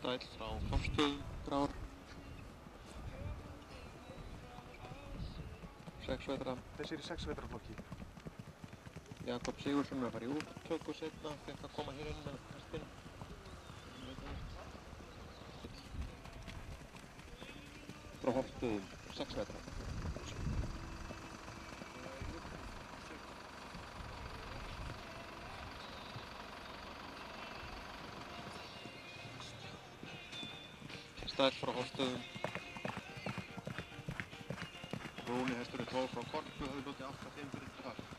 Stæll frá Hofstöðum, grár. 6 vetra. Þessi er í 6 vetra flokki. Jakob Sigurðsson er að fara í úttöku seinna, fekk að koma hér inn með hestinn. Frá Hofstöðum, 6 vetra. Stæll frá Hofstöðum. Rúni hesturinn 12 frá Korpu, hafði hlotið 8-5 fyrir það.